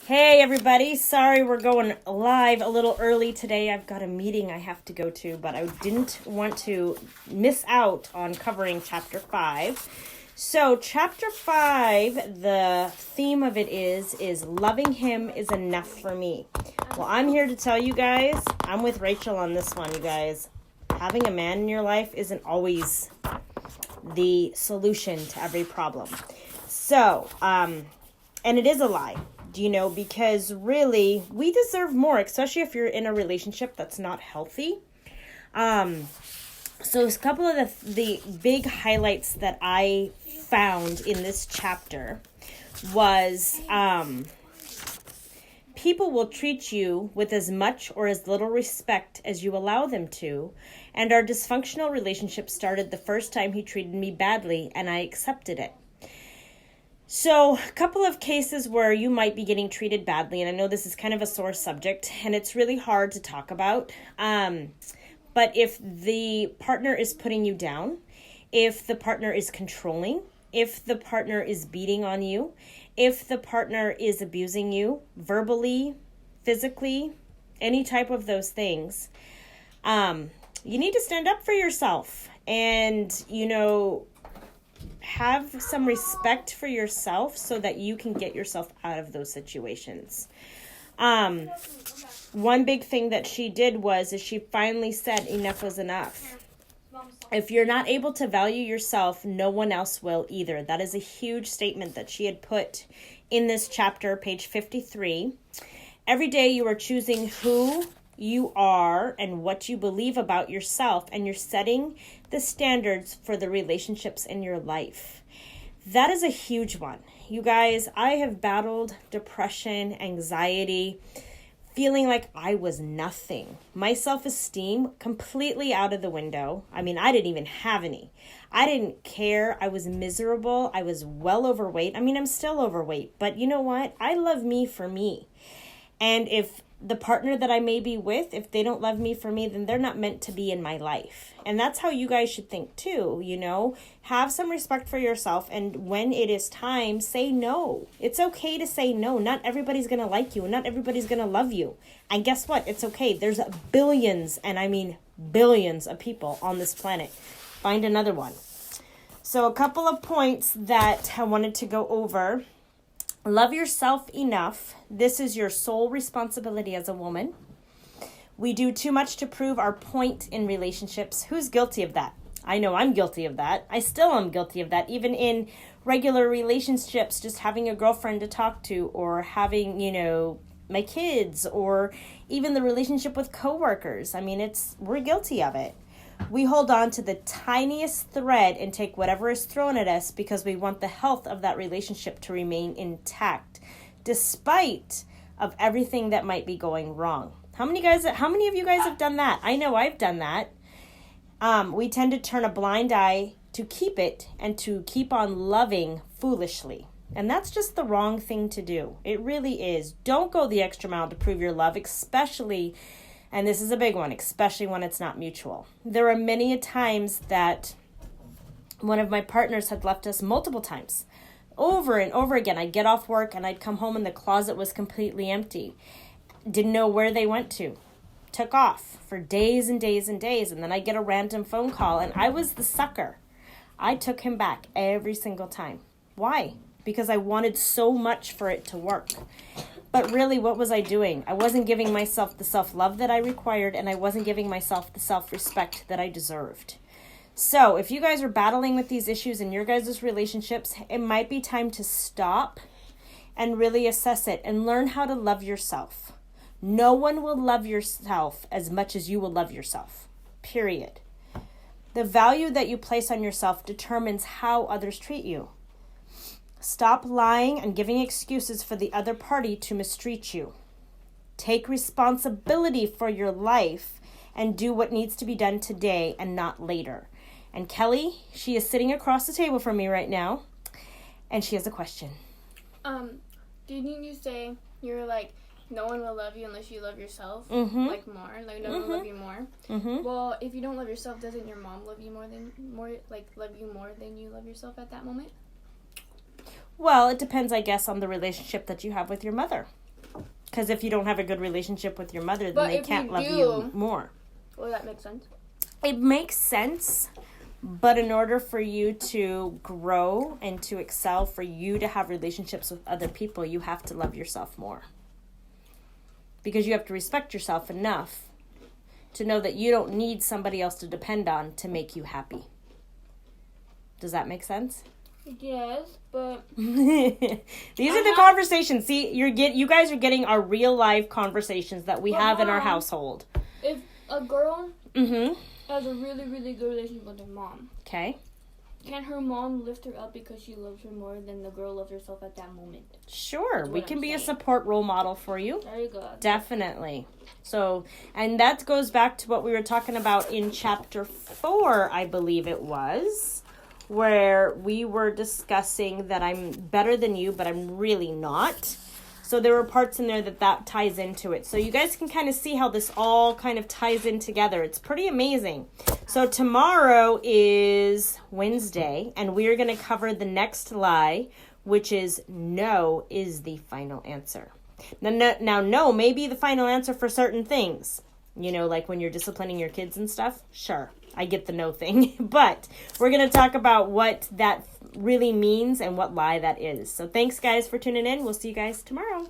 Hey everybody, sorry we're going live a little early today. I've got a meeting I have to go to, but I didn't want to miss out on covering chapter 5. So chapter 5, the theme of it is loving him is enough for me. Well, I'm here to tell you guys, I'm with Rachel on this one, you guys. Having a man in your life isn't always the solution to every problem. So, and it is a lie. Because really, we deserve more, especially if you're in a relationship that's not healthy. So a couple of the big highlights that I found in this chapter was people will treat you with as much or as little respect as you allow them to, and our dysfunctional relationship started the first time he treated me badly, and I accepted it. So, a couple of cases where you might be getting treated badly, and I know this is kind of a sore subject, and it's really hard to talk about, but if the partner is putting you down, if the partner is controlling, if the partner is beating on you, if the partner is abusing you, verbally, physically, any type of those things, you need to stand up for yourself, and, have some respect for yourself so that you can get yourself out of those situations. One big thing that she did is she finally said enough was enough. If you're not able to value yourself, no one else will either. That is a huge statement that she had put in this chapter, page 53. Every day you are choosing who you are and what you believe about yourself, and you're setting the standards for the relationships in your life. That is a huge one. You guys, I have battled depression, anxiety, feeling like I was nothing. My self-esteem completely out of the window. I mean, I didn't even have any. I didn't care. I was miserable. I was well overweight. I mean, I'm still overweight, but you know what? I love me for me. And if the partner that I may be with, if they don't love me for me, then they're not meant to be in my life. And that's how you guys should think too, Have some respect for yourself, and when it is time, say no. It's okay to say no. Not everybody's going to like you, and not everybody's going to love you. And guess what? It's okay. There's billions, and I mean billions of people on this planet. Find another one. So a couple of points that I wanted to go over. Love yourself enough. This is your sole responsibility as a woman. We do too much to prove our point in relationships. Who's guilty of that? I know I'm guilty of that. I still am guilty of that. Even in regular relationships, just having a girlfriend to talk to, or having, my kids, or even the relationship with coworkers. I mean, we're guilty of it. We hold on to the tiniest thread and take whatever is thrown at us because we want the health of that relationship to remain intact, despite of everything that might be going wrong. How many of you guys have done that? I know I've done that. We tend to turn a blind eye to keep it and to keep on loving foolishly. And that's just the wrong thing to do. It really is. Don't go the extra mile to prove your love, especially, and this is a big one, especially when it's not mutual. There are many times that one of my partners had left us multiple times. Over and over again. I'd get off work and I'd come home and the closet was completely empty. Didn't know where they went to. Took off for days and days and days. And then I'd get a random phone call, and I was the sucker. I took him back every single time. Why? Because I wanted so much for it to work. But really, what was I doing? I wasn't giving myself the self-love that I required, and I wasn't giving myself the self-respect that I deserved. So if you guys are battling with these issues in your guys' relationships, it might be time to stop and really assess it and learn how to love yourself. No one will love yourself as much as you will love yourself. Period. The value that you place on yourself determines how others treat you. Stop lying and giving excuses for the other party to mistreat you. Take responsibility for your life and do what needs to be done today and not later. And Kelly, she is sitting across the table from me right now, and she has a question. Didn't you say you're like, no one will love you unless you love yourself, like more, like no one will love you more? Well, if you don't love yourself, doesn't your mom love you more than you love yourself at that moment? Well, it depends, I guess, on the relationship that you have with your mother. Because if you don't have a good relationship with your mother, then But they if can't you love do- you more. Well, that makes sense. It makes sense, but in order for you to grow and to excel, for you to have relationships with other people, you have to love yourself more. Because you have to respect yourself enough to know that you don't need somebody else to depend on to make you happy. Does that make sense? Yes, but These are the conversations. See, you guys are getting our real life conversations that we have in our household. if a girl Mm-hmm. has a really, really good relationship with her mom, Okay. can her mom lift her up because she loves her more than the girl loves herself at that moment? Sure. That's We what can I'm be a saying. support role model for you. There you go. Definitely. So, and that goes back to what we were talking about in chapter 4, I believe it was, where we were discussing that I'm better than you, but I'm really not. So there were parts in there that ties into it. So you guys can kind of see how this all kind of ties in together. It's pretty amazing. So tomorrow is Wednesday, and we're going to cover the next lie, which is no is the final answer. Now, no may be the final answer for certain things. You know, like when you're disciplining your kids and stuff. Sure, I get the no thing. But we're going to talk about what that really means and what lie that is. So thanks, guys, for tuning in. We'll see you guys tomorrow.